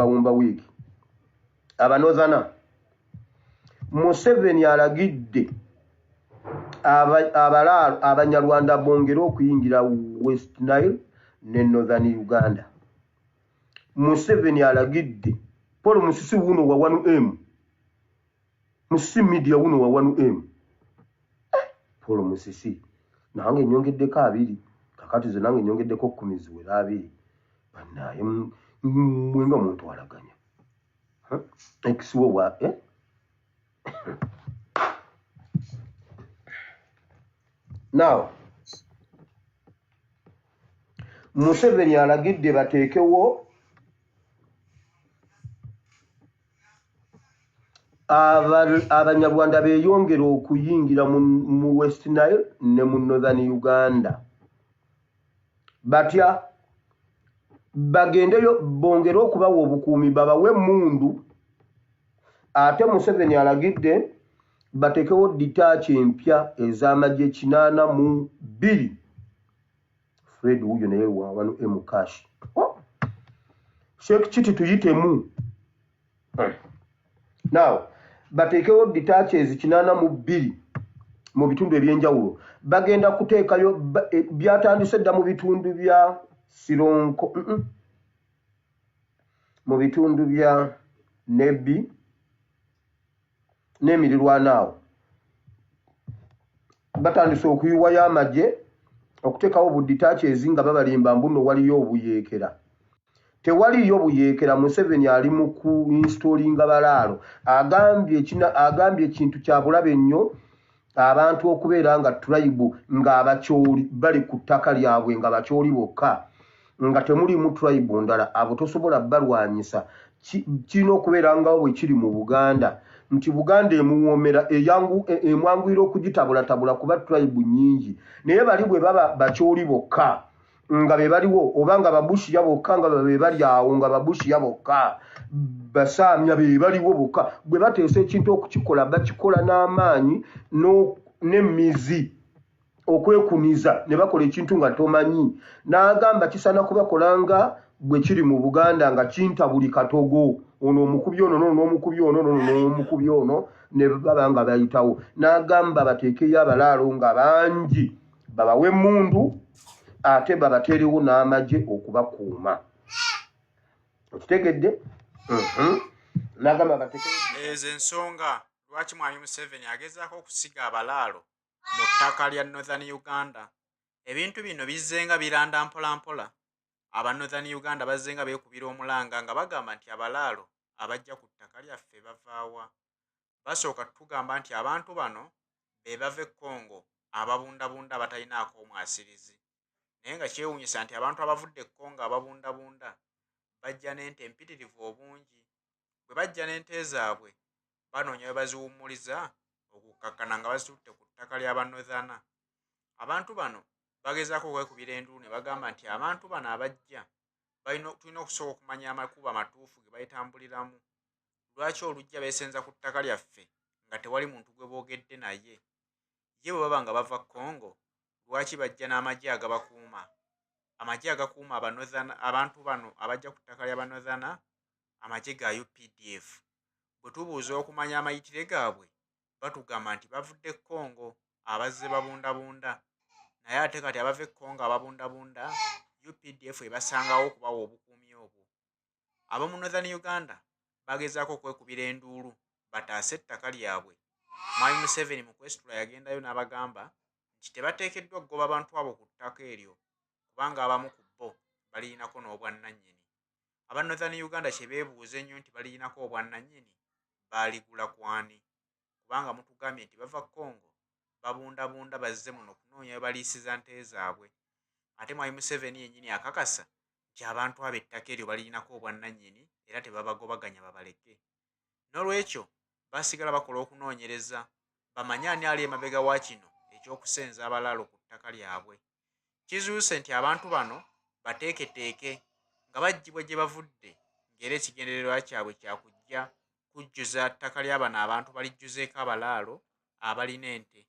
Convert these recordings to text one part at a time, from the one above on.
wumba wiki abanozana Museveni alagidde abalalo abanyarwanda bongera okuyingira West Nile ne Northern Uganda. Museveni alagidde Paul Musisi wuno wa 1M Musisi media wuno wa 1M Paul Musisi nange nyongeddeko 2 kakati ze nange nyongeddeko 10 ziwera 2 banaye mwenga muntu alaganya ekiwo wa Now Museveni alagidde bateekewo abanyarwanda beeyongera okuyingira mu West Nile ne mu Northern Uganda. Batya bagendeyo bongera okubawa obukuumi babawe mundu. Ate Museveni alagidde batekewo ditachi empya ez'amagye 82 Fred huyo naye wa 1M cash. Sheikh Chiti tuyitemu. Now batekewo ditachi ezi 82 mu bitundu ebyenjawulo bagenda kuteekayo byatandise dda mu bitundu bya Sironko mu bitundu bya Nebi n'emirirwanaawo batandise okuyiwa y'amagye okuteekawo buditachi ezinga babalimba mbuno waliyo obuyeekera. Tewaliyo buyeekera. Museveni ali mu ku installinga balaalo agambye ekintu kya bulabe nnyo abantu okubeera nga tribe nga abakyoli bali ku ttaka lyabwe nga bakyoli bokka nga temuli mu tribe ndala abo tosobola balwanyisa. Kirina okubeera nga bwe kiri mu Buganda nti Buganda emuwoomera emwanguyira okugitabulatabula kuba tribe nnyingi naye bali bwe baba bakyoli bokka nga be baliwo oba nga babushiya bokka nga be bali awo nga babushiya bokka basaamya be baliwo bokka bwe bateesa ekintu okukikola bakikola n'amaanyi n'emmizi okwekuniza ne bakola ekintu nga tomanyi. N'agamba kisaana kubakola nga bwe kiri mu Buganda nga kinta buli katogo ono omukubi ono n'omukubi ono n'omukubi ono ne baba nga bayitawo. N'agamba bateekeyo abalaalo nga bangi babawe mundu ate babateerewo n'amagye okubakuuma. Okitegedde? N'agamba bateekeyo ezo ensonga lwaki mwami Museveni agezaako okusiga abalaalo mu ttaka lya Northern Uganda. Ebintu bino bizzenga biranda mpola mpola. Aba Northern Uganda bazzenga beekubira omulanga nga bagamba nti abalaalo abajja ku ttaka lyaffe bavaawa. Basooka tugamba nti abantu bano be bava e Congo ababundabunda abatalinaako omwasirizi. Naye nga kyewuunyisa nti abantu abavudde e Congo ababundabunda bajja n'ente empitirivu obungi. Bwe bajja n'ente zaabwe banoonya we baziwummuliza okukakkana nga bazitutte ku ttaka ly'Abanozana. Abantu bano bagezaako okwekubira enduulu ne bagamba nti abantu bano abajja tulina okusooka okumanya amakubo amatuufu ge bayitambuliramu. Lwaki olujja beesenza ku ttaka lyaffe nga tewali muntu gwe boogedde naye? Ye bwe baba nga bava Congo lwaki bajja n'amagye agabakuuma? Amagye agakuuma abantu bano abajja ku ttaka ly'Abanozana amagye ga UPDF. Bwe tubuuza okumanya amayitire gaabwe batugamba nti bavudde Congo abazze babundabunda. Naye ate kati abava e Congo ababundabunda UPDF ebasangawo okubawa obukuumi obwo. Ab'omu Northern Uganda bagezaako okwekubira enduulu bataase ettaka lyabwe. Mwami Museveni mu kwesitula yagendayo n'abagamba nti tebateekeddwa kugoba abantu abo ku ttaka eryo kubanga abamu ku bo baliyinako n'obwannannyini. Aba Northern Uganda kye beebuuza ennyo nti baliyinako obwannannyini baaligula ku ani? Kubanga mutugambye nti bava Congo babundabunda bazze muno kunoonya we baliisiza nte zaabwe. Ate mwami Museveni yennyini akakasa nti abantu abo ettaka eryo baliyinako obwannannyini era tebabagobaganya babaleke. N'olwekyo basigala bakola okunoonyereza bamanye ani ali emabega wa kino eky'okusenza abalaalo ku ttaka lyabwe. Kizuuse nti abantu bano bateeketeeke nga baggyibwa gye bavudde ng'era ekigendererwa kyabwe kyakujja kujjuza ttaka ly'abano abantu balijjuzeeko abalaalo abalina ente.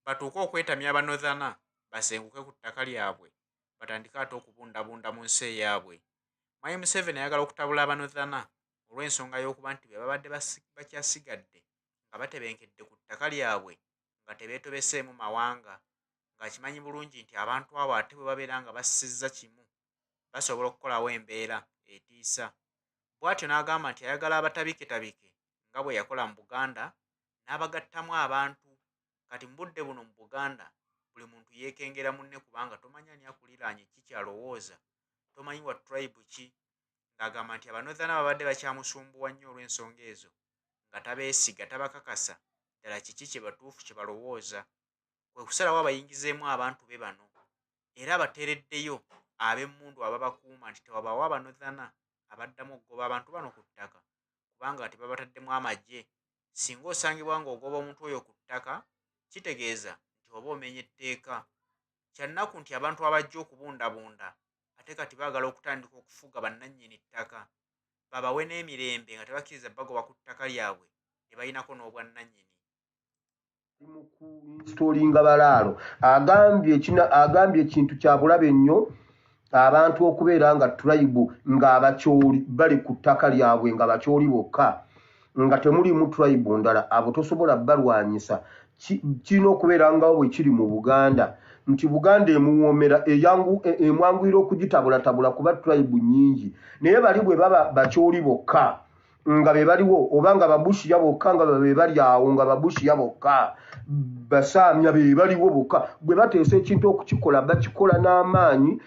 Batuuke okwetamya Abanozana basenguke ku ttaka lyabwe batandike ate okubundabunda mu nsi eyaabwe. Mwami Museveni ayagala okutabula abanothana olw'ensonga y'okuba nti be babadde bakyasigadde nga batebenkedde ku ttaka lyabwe nga tebeetobeseemu mawanga, ng'akimanyi bulungi nti abantu abo ate bwe babeera nga bassizza kimu basobola okukolawo embeera etiisa. Bw'atyo n'agamba nti ayagala abatabiketabike nga bwe yakola mu Buganda n'abagattamu abantu. Kati mu budde buno mu Buganda buli muntu yeekengera munne kubanga tomanya ani akuliraanye ki kyalowooza, tomanyi wa tribe ki, ng'agamba nti abanothana babadde bakyamusumbuwa nnyo olw'ensonga ezo, nga tabeesiga tabakakasa ddala kiki kye batuufu kye balowooza. Kwe kusalawo abayingizeemu abantu be bano era abateereddeyo ab'emmundu ababakuuma nti tewabawo abanothana abaddamu okugoba abantu bano ku ttaka kubanga tebabataddemu amagye. Singa osangibwa ng'ogoba omuntu oyo ku ttaka kitegeeza nti oba omenya etteeka. Kyannaku nti abantu abajja okubundabunda ate kati baagala okutandika okufuga bannannyini ttaka, babawe n'emirembe nga tebakkiriza bagoba ku ttaka lyabwe ne balinako n'obwannannyini. Stolinga balaalo agambye ekintu kya bulabe nnyo abantu okubeera nga tribe ng'abakyoli bali ku ttaka lyabwe nga bakyoli bokka nga temulimu tribe ndala, abo tosobola balwanyisa. Kirina okubeera nga bwe kiri mu Buganda nti Buganda emuwoomera emwanguyira okugitabulatabula kuba tribe nnyingi, naye bali bwe baba bakyoli bokka nga be baliwo oba nga babushiya bokka nga be bali awo nga babushiya bokka basaamya be baliwo bokka, bwe bateesa ekintu okukikola bakikola n'amaanyi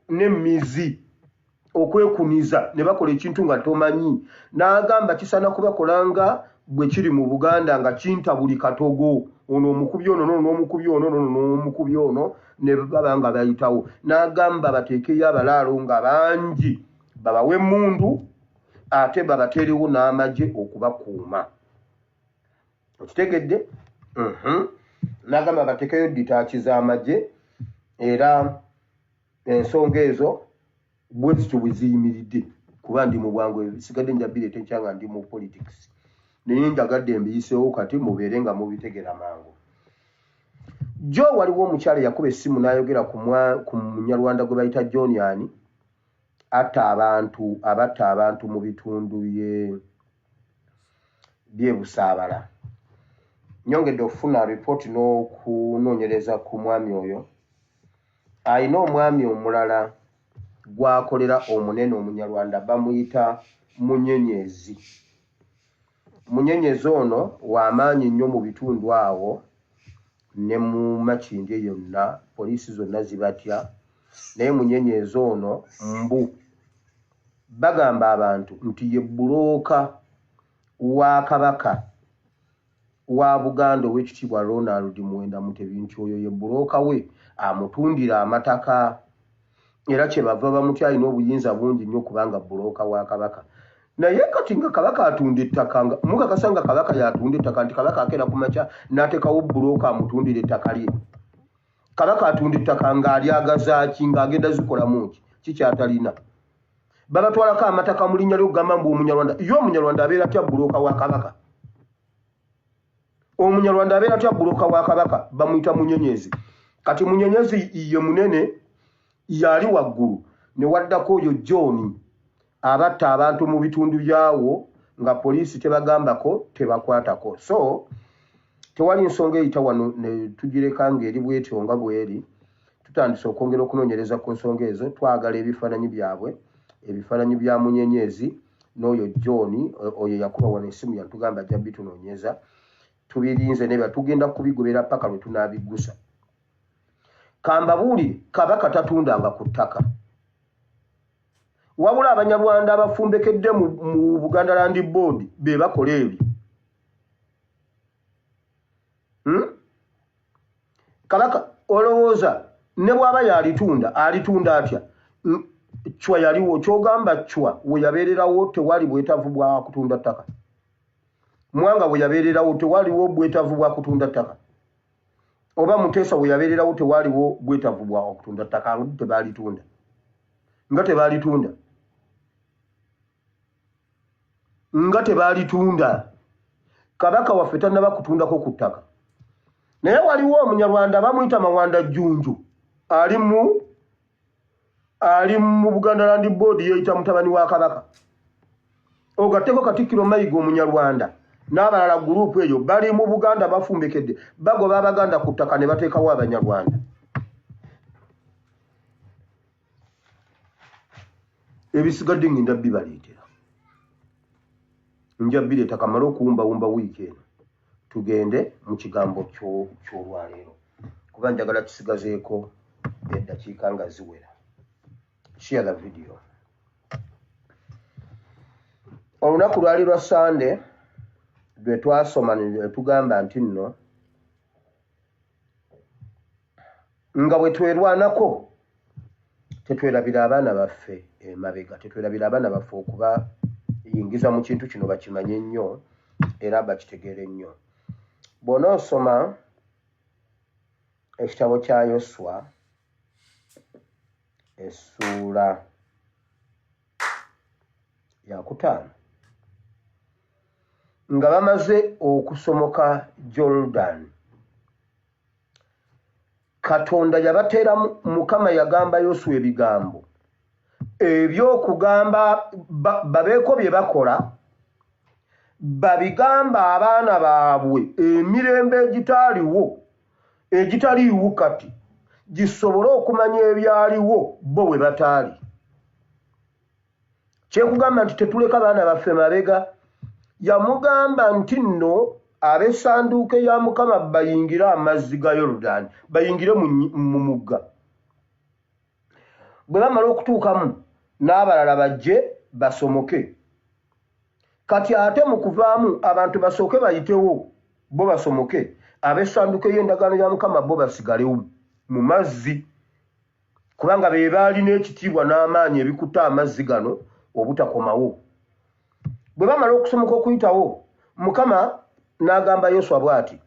n'emmizi okwekuniza ne bakola ekintu nga tomanyi. N'agamba kisaana kubakola nga bwe kiri mu Buganda nga kinta buli katogo, ono omukubi ono n'omukubi ono n'omukubi ono ne baba nga bayitawo. N'agamba bateekeyo abalaalo nga bangi babawe emmundu ate babateerewo n'amagye okubakuuma. Okitegedde? N'agamba bateekeyo ditaaki z'amagye era ensonga ezo bwe zityo bwe ziyimiridde kuba ndi mu bwangu sigadde njabireeta enkyanga ndi mu politics naye njagadde mbiyiseewo kati mubeere nga mubitegera mangu. Jo waliwo omukyala yakuba essimu n'ayogera ku munyarwanda gwe bayita John Yani abatta abantu mu bitundu by'e Busaabala. Nyongedde okufuna ripooti n'okunoonyereza ku mwami oyo. Ayina omwami omulala gwakolera omunene omunyarwanda bamuyita Munyenyezi. Munyenyezi ono w'amaanyi nnyo mu bitundu awo ne mu Makindye yonna, poliisi zonna zibatya, naye Munyenyezi ono mbu bagamba abantu nti ye bbulooka wa Kabaka wa Buganda ow'ekitiibwa Ronald Muwenda Mutebi, nti oyo ye bbulooka we amutundira amataka era kye bava bamutya alina obuyinza bungi nnyo kubanga bbulooka wa Kabaka. Naye kati nga Kabaka atunda ettaka mukakasa nga Kabaka yatunda ettaka nti Kabaka akeera ku makya n'ateekawo bbulooka amutundira ettaka lye. Kabaka atunda ettaka ng'alyagazaaki ng'agenda zikolamu ki kyatalina. Babatwalako amataka mu linnya ly'okugamba mbu Omunyarwanda, ye Omunyarwanda abeera atya bbulooka wa Kabaka? Omunyarwanda abeera atya bbulooka wa Kabaka? Bamuyita Munyenyezi. Kati Munyenyezi ye munene yali waggulu ne waddako oyo John abatta abantu mu bitundu byawo nga poliisi tebagambako tebakwatako. So tewali nsonga eyita wano ne tugireka ng'eri bwetyo nga bweri. Tutandise okwongera okunoonyereza ku nsonga ezo, twagala ebifaananyi byabwe, ebifaananyi bya Munyenyezi n'oyo John oyo yakuba wano essimu yatugamba ajja bitunoonyeza. Tubirinze ne tugenda kubigobera paka lwe tunaabiggusa. Kambabuulire, Kabaka tatundanga ku ttaka. Wabula Abanyarwanda abafumbekedde mu Buganda Land Board be bakola ebyo. Kabaka olowooza ne bw'aba yalitunda atya? Chwa yaliwo, kyogamba Chwa we yabeererawo tewali bwetavu bwa kutunda ttaka. Mwanga we yabeererawo tewaliwo bwetavu bwa kutunda ttaka. Oba Muteesa we yabeererawo tewaliwo bwetavu bwa okutunda ttaka, tebalitunda. Nga tebalitunda. Kabaka waffe tannaba kutundako ku ttaka. Naye waliwo Omunyarwanda bamuyita Mawanda Jjunju ali mu ali mu Buganda Land Board yeeyita mutabani wa Kabaka. Ogatteko Katikkiro Mayiga Omunyarwanda n'abalala gurupu eyo bali mu Buganda bafumbekedde bagoba Abaganda ku ttaka ne bateekawo Abanyarwanda. Ebisigadde ngenda bibaleetera. Nja bireeta kamala okuwumbawumba wiiki eno. Tugende mu kigambo ky'olwaleero. Kuba njagala kisigazeeko eddakiika nga ziwera. Share the video. Olunaku lwali lwa Sande lwe twasoma ne tugamba nti nno nga bwe twerwanako tetwerabira abaana baffe emabega, tetwerabira abaana baffe okuba yingiza mu kintu kino bakimanye nnyo era bakitegeere nnyo. Bw'onoosoma ekitabo kya Yoswa essuula ya 5 nga bamaze okusomoka Jordan, Katonda yabateera Mukama yagamba Yoswa ebigambo eby'okugamba babeeko bye bakola babigamba abaana baabwe emirembe egitaliiwo kati gisobole okumanya ebyaliwo bo bwe bataali. Kyekugamba nti tetuleka abaana baffe mabega. Yamugamba nti nno ab'essanduuko ya Mukama bayingire amazzi ga Yoludaani, bayingire mu mugga. Bwe bamala okutuukamu n'abalala bajje basomoke. Kati ate mu kuvaamu abantu basooke bayitewo bo basomoke, ab'essanduuko y'endagaano ya Mukama bo basigalewo mu mazzi, kubanga be baalina ekitiibwa n'amaanyi ebikutta amazzi gano obutakomawo. Bwe bamala okusomoka okuyitawo, Mukama n'agamba Yoswa bw'ati,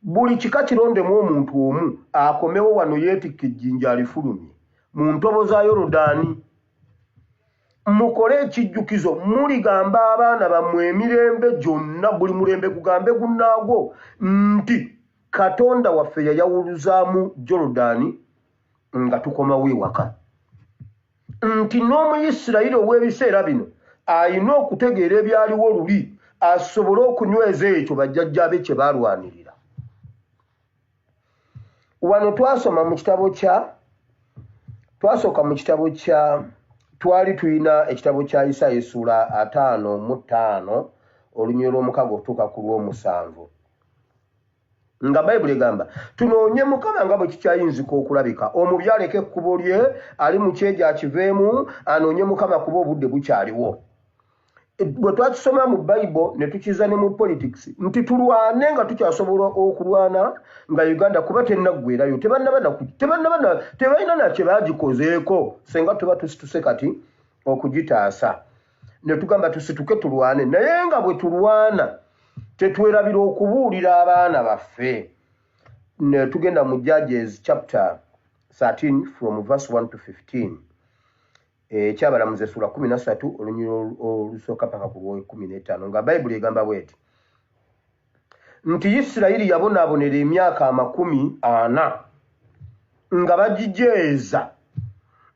buli kika kirondemu omuntu omu akomewo wano yeetikke ejjinja alifulumye mu ntobo za Yoludaani. Mukole ekijjukizo, muligamba abaana bammwe emirembe gyonna, buli mulembe gugambe gunnaagwo nti Katonda waffe yayawuluzaamu Yoludaani nga tukomawo ewaka. Nti n'Omuyisirayiri ow'ebiseera bino ayina okutegeera ebyaliwo luli asobole okunyweza ekyo bajjajjaabe kye baalwanirira. Wano twasoma mu kitabo kya twali tulina ekitabo kya Isaaya essuula 55 olunyiriri lw'omukaaga okutuuka ku lw'omusanvu. Nga Bayibuli egamba tunoonye Mukama nga bwe kikyayinzika okulabika, omubi aleke ekkubo lye, ali mu kyejo akiveemu, anoonye Mukama kuba obudde bukyaliwo. Bwe twakisoma mu Bayibuli ne tukiza ne mu politics nti tulwane nga tukyasobola okulwana nga Uganda kuba tennaggweerayo, tebalina na kye baagikozeeko senga tuba tusituse kati okugitaasa. Ne tugamba tusituke tulwane, naye nga bwe tulwana tetwerabira okubuulira abaana baffe. Ne tugenda mu Judges chapter 13 from verse 1 to 15. Ekyabalamuzi essuula 13 olunyiriri olusooka paka ku lw'e15 nga Bayibuli egamba bw'eti nti Isirayiri yabonaabonera emyaka 40 nga bagijeeza,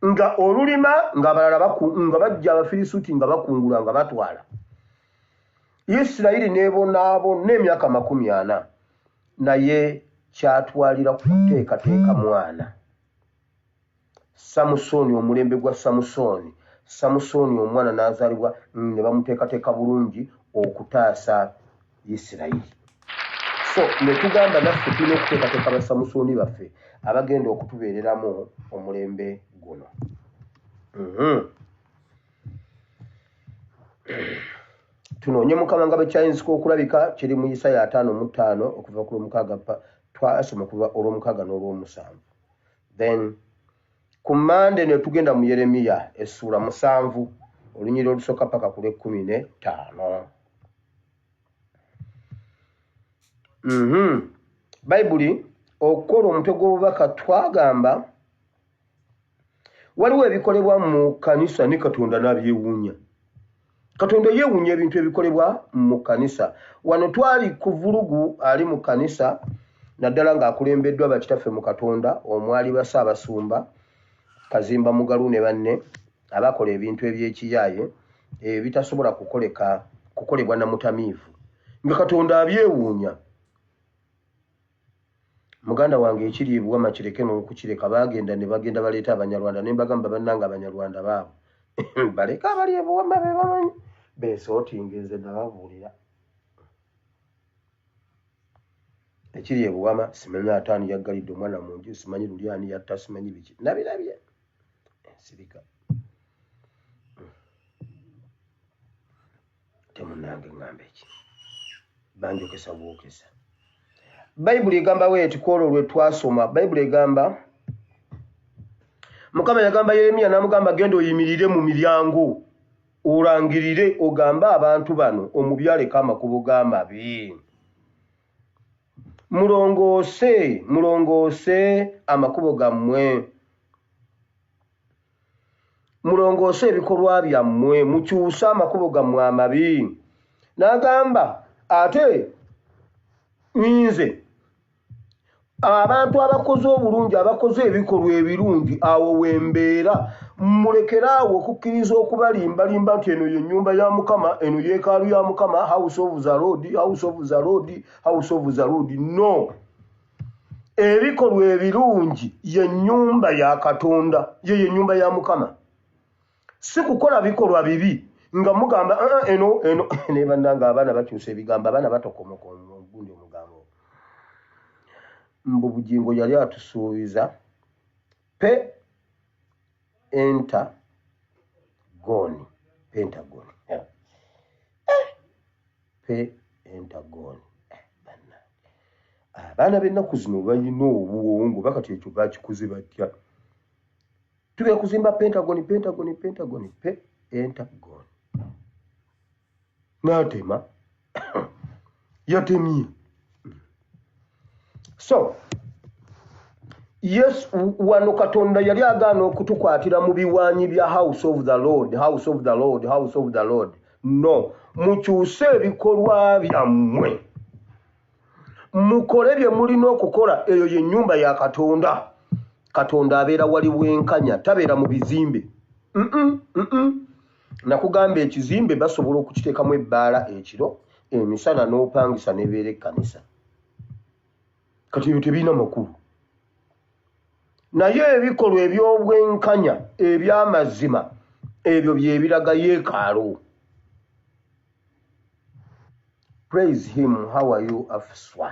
nga olulima ng'abalala nga bajja Abafirisuuti nga bakungula nga batwala. Isirayiri n'ebonaabona emyaka 40 naye kyatwalira kuteekateeka mwana. Samusoni, omulembe gwa Samusoni omwana n'azaalibwa ne bamuteekateeka bulungi okutaasa Isirayiri. So ne tugamba naffe tulina okuteekateeka basamusoni baffe abagenda okutubeereramu omulembe guno. Tunoonye Mukama nga bwe kyayinzika okulabika, kiri mu Isaaya 55 okuva ku lw'omukaaga twasoma kuva olw'omukaaga n'olw'omusanvu. Then ku Mande ne tugenda mu Yeremiya essuula 7 olunyiriri olusooka paka ku lw'e15. Bayibuli okukola omutwe gw'obubaka twagamba waliwo ebikolebwa mu kanisa ne Katonda n'abyewuunya. Katonda yeewuunya ebintu ebikolebwa mu kanisa. Wano twali ku vulugu ali mu kanisa naddala ng'akulembeddwa bakitaffe mu Katonda, omwali Bassaabasumba Kazimba Mugalu ne banne abakola ebintu eby'ekiyaaye bitasobola kukolebwa na mutamiivu nga Katonda abyewuunya. Muganda wange ekiriibwa makireke n'okukireka bagenda ne bagenda baleeta Abanyarwanda ne mbagamba bannanga Abanyarwanda baabo baleka abali ebuwama be bamanyi beesootingenze nababuulira ekiri ebuwama simanyi ataani yaggalidde omwana mu nju simanyi lulyani yatta simanyi biki nabirabye ensirika temunange ngamba eki banjokesa bwokesa. Bayibuli egamba weeti kwolwo lwe twasoma Bayibuli egamba Mukama yagamba Yeremiya n'amugamba genda oyimirire mu miryango olangirire ogamba abantu bano omubyaleko amakubo g'amabi mulongoose amakubo gammwe mulongoose ebikolwa byammwe mukyuse amakubo gammwe amabi. N'agamba ate nze abantu abakoze obulungi abakoze ebikolwa ebirungi awo wembeera mulekeraawo okukkiriza okubalimbalimba nti eno ye nnyumba ya Mukama eno yeekaalu ya Mukama house of the Lord house of the Lord house of the Lord. No, ebikolwa ebirungi ye nnyumba ya Katonda ye nnyumba ya Mukama, si kukola bikolwa bibi nga mugamba eno ne bannanga abaana bakyusa ebigambo abaana batokomoka ogundi omugambo mbu bugingo yali atusuubiza Pentagon abaana b'ennaku zino balina obuwongo bakati ekyo bakikuze batya tugenda kuzimba Pentagon n'atema yatemye. So yes, wano Katonda yali agaana okutukwatira mu biwaanyi bya house of the Lord. No, mukyuse ebikolwa byammwe mukole bye mulina okukola, eyo ye nnyumba ya Katonda. Katonda abeera wali bwenkanya, tabeera mu bizimbe. Nakugamba ekizimbe basobola okukiteekamu ebbaala ekiro emisana n'opangisa nebeera ekkanisa. Kati ebyo tebiina makulu. Naye ebikolwa eby'obwenkanya eby'amazima ebyo byebiraga yeekaalu. Praise him. How are you, Afswa?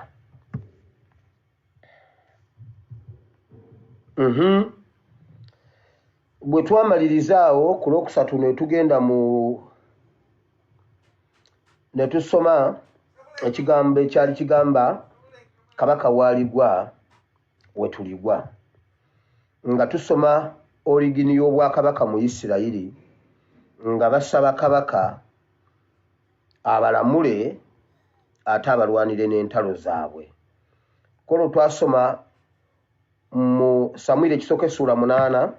Bwe twamalirizaawo ku Lwokusatu ne tugenda ne tusoma ekigambo ekyali kigamba kabaka waaligwa wetuligwa, nga tusoma origini y'obwakabaka mu Isirayiri nga basaba kabaka abalamule ate abalwanire n'entalo zaabwe. Kolo twasoma mu Samwiri ekisooka essula 8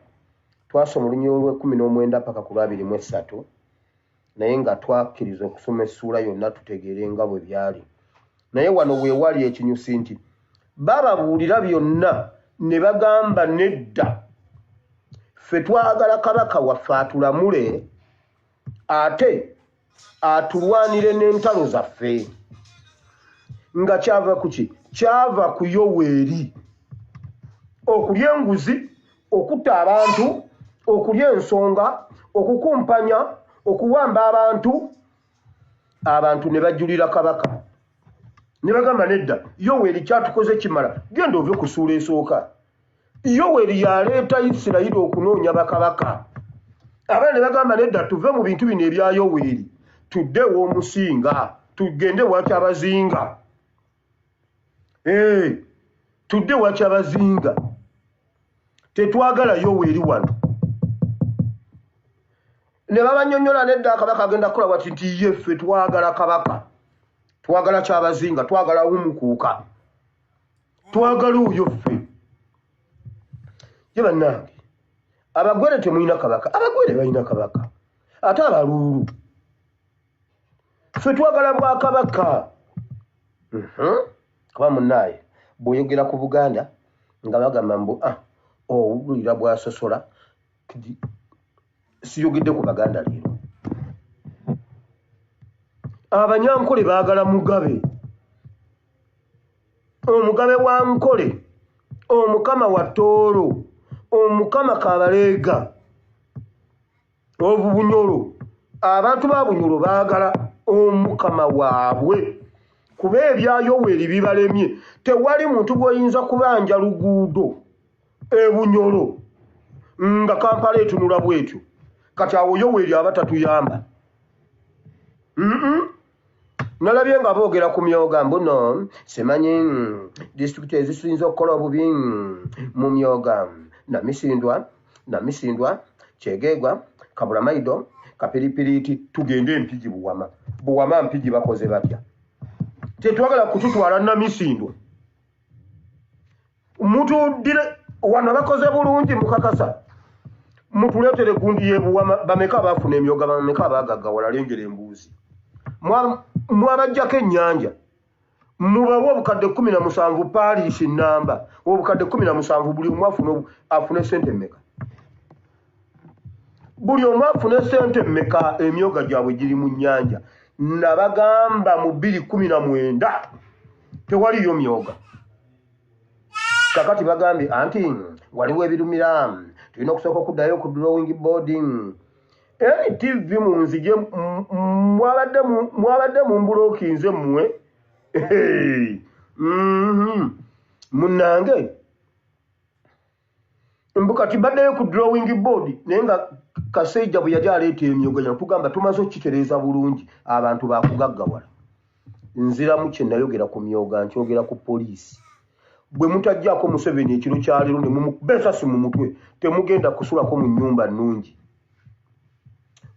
twasoma olunyiri olw'19 paka ku 23, naye nga twakkiriza okusoma essuula yonna tutegeere nga bwe byali. Naye wano weewali ekinyusi nti bababuulira byonna ne bagamba nedda ffe twagala kabaka waffe atulamule ate atulwanire n'entalo zaffe. Nga kyava ku ki? Kyava ku Yoweri. Okulya enguzi, okutta abantu, okulya ensonga, okukumpanya, okuwamba abantu ne bajulira kabaka. Ne bagamba nedda Yoweri kyatukoze kimala, genda ove ku ssuula esooka. Yoweri yaleeta Isirayiri okunoonya bakabaka. Abaana ne bagamba nedda tuve mu bintu bino ebya Yoweri tudde w'omusinga tugende wakyabazinga. Tudde wakyabazinga, tetwagala Yoweri wano. Ne babanyonnyola nedda kabaka agenda kukola bwati nti yeffe twagala kabaka, twagala kyabazinga, twagala wumukuuka, twagala oyo ffe. Ye bannange abagwere temulina kabaka, abagwere balina kabaka, ate abaluulu ffe twagala bwakabaka. Kuba munnaye bw'oyogera ku Buganda nga bagamba mbu owulira bwasosola siyogedde ku Baganda leero. Abanyankole baagala Mugabe, Omugabe wa Nkole, Omukama wa Tooro, Omukama Kabaleega, Obubunyolo. Abantu ba Bunyolo baagala Omukama waabwe kuba ebyayoweri bibalemye. Tewali muntu gw'oyinza kubanja luguudo Bunyolo nga Kampala etunula bwetyo kati awo Yoweri abatatuyamba. Nalabye nga boogera ku Myoga mbuno simanyi disitulikiti ezisinza okukola obubi mu Myoga Namisindwa, Kyegeegwa, Kabulamaido, Kapiripiriti, tugende Mpigi Buwama Mpigi bakoze batya. Tetwagala kututwala Namisindwa. Mutuddire wano bakoze bulungi mukakasa. Mutuleetere gundi ye Buwama bameka abafuna Emyoga bameka abagaggawala lengera embuuzi. Mwabajjako ennyanja mubawe obukadde 17 paliisi nnamba obukadde 17 buli omu afune sente mmeka? Buli omu afune sente mmeka? Emyoga gyabwe giri mu nnyanja. Nabagamba mu 2019 tewaliyo myoga. Kakati bagambye anti waliwo ebirumira tulina okusooka okuddayo ku drawing board. TV munzije mwabadde mu mbuloki nze mmwe munnange mbukati baddeyo ku drawing board naye nga Kasejja bwe yali aleeta Emyoga yatugamba tumaze okukitereeza bulungi abantu bakugaggawala. Nziramu kye nayogera ku Myoga nkyogera ku poliisi. Bwe mutajjaako Museveni ekiro kya leero ne mumukuba ensasi mu mutwe temugenda kusulako mu nnyumba nnungi.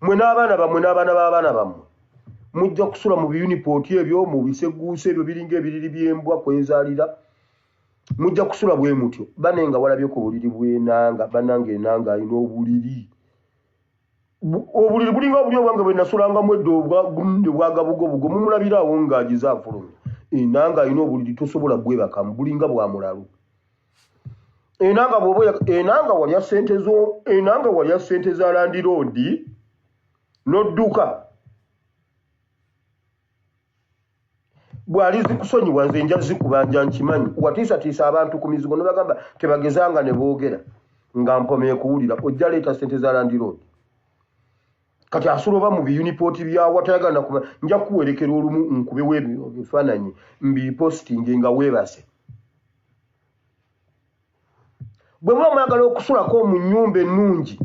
Mwe n'abaana bammwe n'abaana b'abaana bammwe mujja kusula mu biyunipooti ebyo mu biseguusa ebyo biringa ebiriri by'embwa kwezaalira. Mujja kusula bwe mutyo. Banenga walabye ku buliri bw'enanga bannange enanga alina obuliri. Obuliri bulinga obuli obwange bwe nasulangamu eddo bwagabugobugo mumulabiraawo ng'agize afulumye. Enanga alina obuliri tosobola bwebakamu bulinga bwa mulalu. Enanga walya ssente za Land Road n'odduka bw'ali zikusonyiwa nze nja zikubanja nkimanyi. Watiisatiisa abantu ku mizigo ne bagamba tebagezanga ne boogera nga mpomye kuwulira ojja leeta ssente za Land Road. Kati asuloba mu biyunipooti byawa tayagala kuba nja kuwerekera olumu nkubewo ebifaananyi mbipostinge nga weebase. Bwe muba mwagala okusulako mu nnyumba ennungi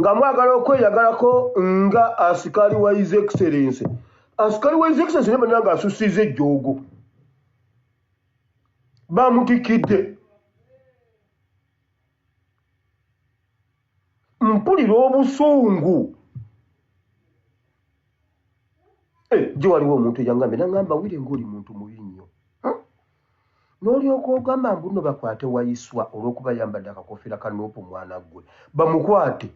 nga mwagala okweyagalako nga asikali wa His Excellency. Asikali wa His Excellency nebe nanga asusize ejjoogo. Bamutikidde. Mpulira obusungu. Gye waliwo omuntu yangambe nangamba wire ng'oli muntu mubi nnyo. N'olyoka ogamba mbuno bakwate Wayiswa olw'okuba yambadde akakofiira kanoopu mwana gwe. Bamukwate.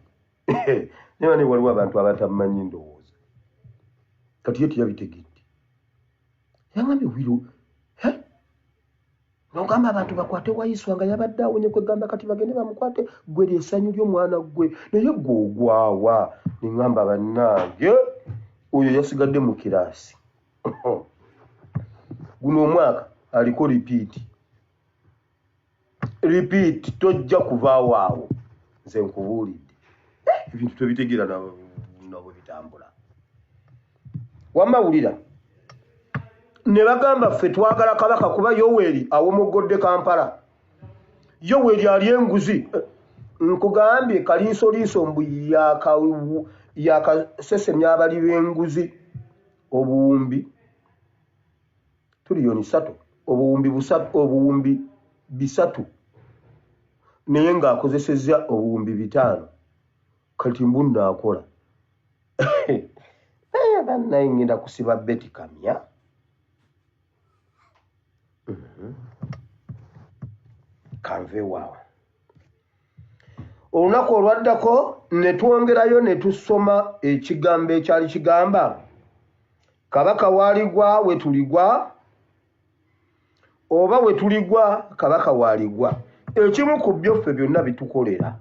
Naye waliwo abantu abatamanyi ndowooza. Kati ye teyabitegedde. Yangambe wiro. N'ogamba abantu bakwate Wayiswa nga yabadde awonye kwegamba kati bagende bamukwate gwe ly'essanyu ly'omwana gwe. Naye gw'ogwawa. Ne ngamba bannange oyo yasigadde mu kiraasi. Guno omwaka aliko repeat tojja kuvaawo awo nze nkubuulidde. Ebintu tebitegeera nabo bitambula. Wamawulira ne bagamba ffe twagala Kabaka kuba Yoweri awomoggodde Kampala. Yoweri ali enguzi. Nkugambye kaliisoliiso mbu yakasesemya abali b'enguzi obuwumbi tuliyoni 3 obuwumbi 3 naye ng'akozesezza obuwumbi 5 kati mbunna akola. Bannaye ngenda kusiba beti kamya. Kanve waawo. Olunaku olwaddako ne twongerayo ne tusoma ekigambo ekyali kigamba Kabaka waaligwa we tuligwa oba we tuligwa Kabaka waaligwa. Ekimu ku byo ffe byonna bitukolera.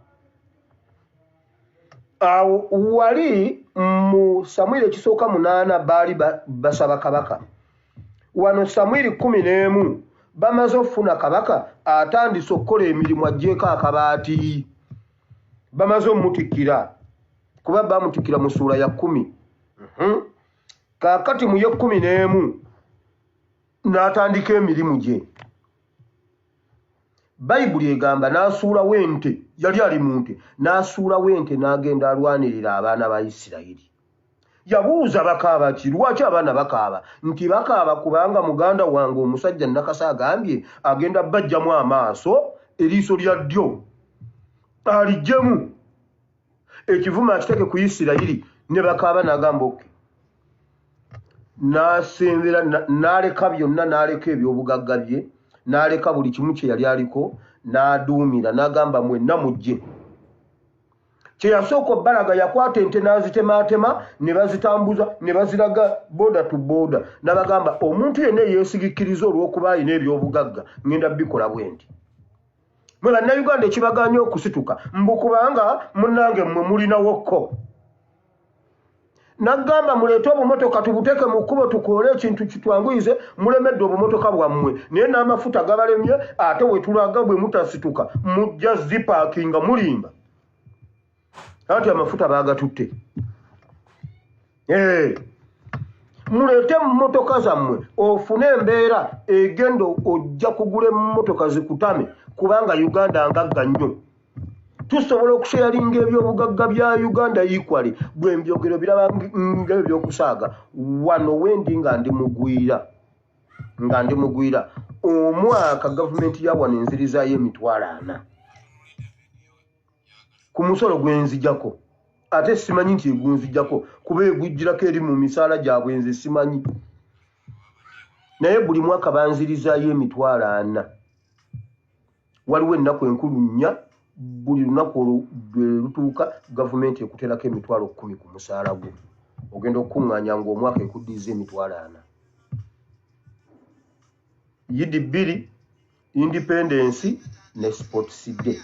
awo wali mu Samwiri ekisooka 8 baali basaba kabaka. Wano Samwiri 11 bamaze okufuna kabaka atandise okukola emirimu agyeko akabaati. Bamaze omutikkira kuba bamutikkira mu ssuula ya 10. Kaakati mu ye 11 n'atandika emirimu gye. Bayibuli egamba n'asuulawo ente, yali ali mu nte, n'asuulawo ente n'agenda alwanirira abaana ba Isirayiri. Yabuuza bakaaba ki? Lwaki abaana bakaaba? Nti bakaaba kubanga muganda wange omusajja Nakasa agambye agenda bajjamu amaaso eriiso lya ddyo alijjemu ekivuma akiteke ku Isirayiri. Ne bakaaba n'agamba oke. N'asembera n'aleka byonna, n'aleka ebyobugagga bye, n'aleka buli kimu kye yali aliko, n'aduumira n'agamba mwenna mujje. Kye yasooka obbalaga yakwata ente n'azitemaatema ne bazitambuza ne baziraga booda tu booda. N'abagamba omuntu yenna yeesigikkiriza olw'okuba alina ebyobugagga ngenda bikola bwe nti. Mwe bannayuganda ekibaganya okusituka mbu kubanga munnange mmwe mulinawokko. Nagamba muleete obumotoka tubuteeke mu kkubo tukoole ekintu kitwanguyize, mulemedde obumotoka bwammwe naye n'amafuta gabalemye ate we tulaga bwe mutasituka mujja zipaakinga mulimba. Anti amafuta baagatutte. Muleete mmotoka zammwe ofune embeera egenda ojja kugula emmotoka zikutame kubanga Uganda ngagga nnyo. Tusobola okusharinga ebyobugagga bya Uganda equally. Bwe mbyogero biraba ng'ebyokusaaga. Wano wendi nga ndi mugwira. Omwaka gavumenti ya wano enzirizayo $40,000 ku musolo gwenzijjako. Ate simanyi nti egunzijjako kuba egujjirako eri mu misaala gyabwe nze simanyi. Naye buli mwaka banzirizaayo $40,000. Waliwo ennaku enkulu nnya. Buli lunaku lwe lutuuka gavumenti ekuterako $10,000 ku musaala gwo. Ogenda okukuŋŋaanya ng'omwaka ekuddiza $40,000. Yidi 2, Independence ne Sports Day.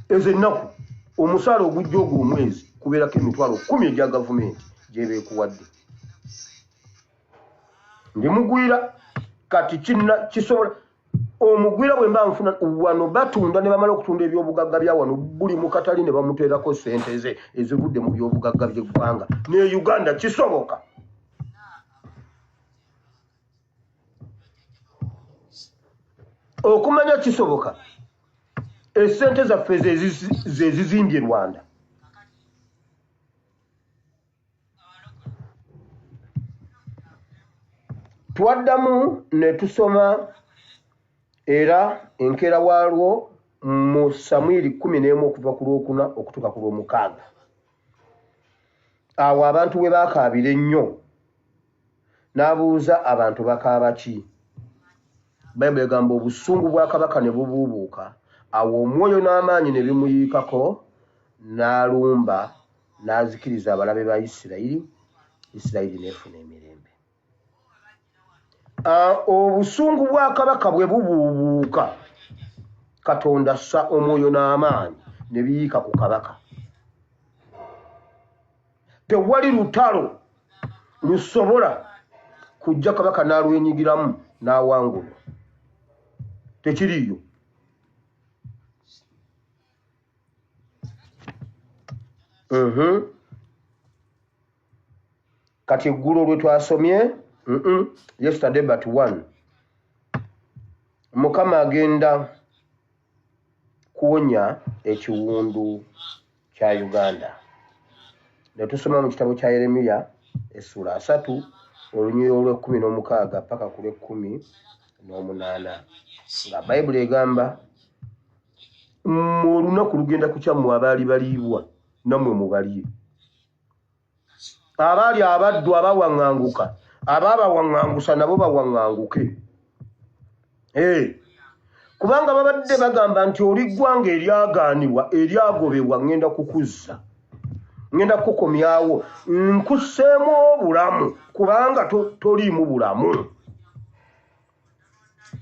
Ezo ennaku omusaala ogujja ogwo omwezi kubeerako $10,000 egya gavumenti gy'ebeekuwadde. Ndi mugwira kati kisobola omugwira bwe mba nfuna wano batunda ne bamala okutunda ebyobugagga bya wano buli mu katali ne bamuteerako ssente ze ezivudde mu byobugagga by'eggwanga. Ne Uganda kisoboka. Okumanya kisoboka. Essente zaffe ze zizimbye Rwanda. Twaddamu ne tusoma era enkeera waalwo mu Samwiri 11 okuva ku Lwokuna okutuuka ku Lwomukaaga. Awo abantu we baakaabira ennyo. N'abuuza abantu bakaaba ki? Bayibuli egamba obusungu bwa kabaka ne bubuubuuka. Awo omwoyo n'amaanyi ne bimuyiikako n'alumba n'azikiriza abalabe ba Isirayiri. Isirayiri n'efuna emirembe. Obusungu bwa kabaka bwe bubuubuuka, Katonda assa omwoyo n'amaanyi ne biyiika ku kabaka. Tewali lutalo lusobola kujja kabaka n'alwenyigiramu n'awangulwa. Tekiriyo. Kati eggulo lwe twasomye yesterday but one. Mukama agenda kuwonya ekiwundu kya Uganda. Ne tusoma mu kitabo kya Yeremiya essula 3 olunyiriri olw'16 paka ku lw'18 nga Bayibuli egamba mu lunaku lugenda kukyammwe abaali baliibwa nammwe mubalye. Abaali abaddu abawaŋŋanguka abaabawaŋŋangusa nabo bawaŋŋanguke. Kubanga babadde bagamba nti oli ggwanga eryagaanibwa eryagobebwa ngenda kukuzza, ngenda kukomyawo, nkusseemu obulamu kubanga toliimu bulamu.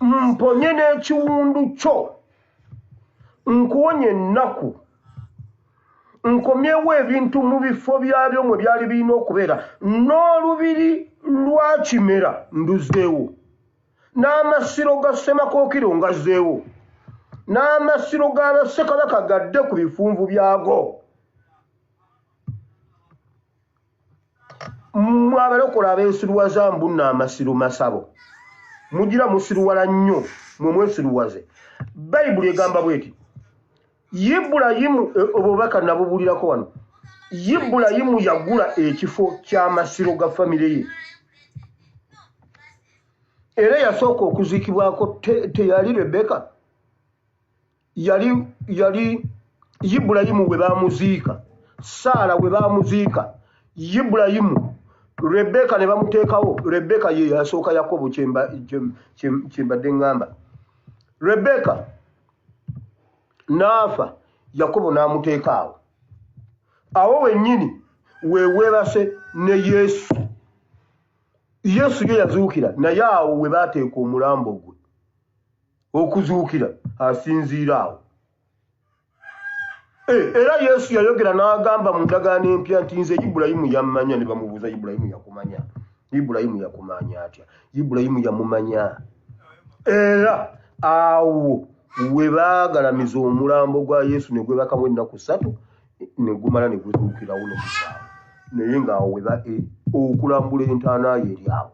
Mponye n'ekiwundu kyo, nkuwonye ennaku, nkomyewo ebintu mu bifo byabyo mwe byali birina okubeera n'olubiri lwa Kimera nduzeewo n'amasiro ga Ssemakookiro ngazzeewo n'amasiro g'Abassekabaka gadde ku bifunvu byago. Abalokole abeesiruwaza mbunna amasiro masabo mugira musiruwala nnyo mwe mwesiruwaze. Bayibuli egamba bweti Ibulayimu obubaka nabubulirako wano. Ibulayimu yagula ekifo ky'amasiro ga famire ye era yasooka okuziikibwako teyali Rebeka yali Ibulayimu we baamuziika, Saara we baamuziika, Ibulayimu Rebeka ne bamuteekawo. Rebeka ye yasooka Yakobo kyembadde ngamba. Rebeka n'afa, Yakobo n'amuteekaawo. Awo wennyini weebase ne Yesu. Yesu ye yazuukira naye awo we baateeka omulambo gwe okuzuukira asinziira awo. Era Yesu yayogera n'agamba mu ndagaano empya nti nze Ibulayimu yammanya. Ne bamubuuza Ibulayimu yakumanya? Ibulayimu yakumanya atya? Ibulayimu yamumanya. Era awo we baagalamiza omulambo gwa Yesu ne gwebakamu ennaku 3 ne gumala ne guzuukirawo ne kusaawa. Naye ng'awo we okulambula entaana ye eri awo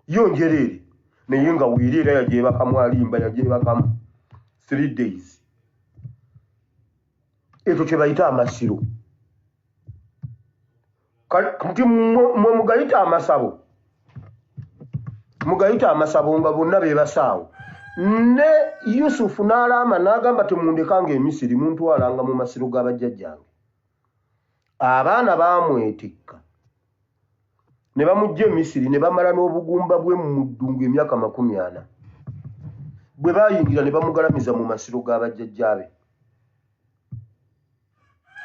yo njereere, naye nga wiiri era yagyebakamu alimba, yagyebakamu 3 days. Ekyo kye bayita amasiro. Kati mwe mugayita amasabo, mugayita amasabo nga bonna beebasaawo. Ne Yusufu n'alama n'agamba temundekanga e Misiri muntwalanga mu masiro g'abajjajjange. Abaana baamwetikka ne bamujja e Misiri ne bamala n'obugumba bwe mu ddungu emyaka 40. Bwe baayingira ne bamugalamiza mu masiro g'abajjajjaabe.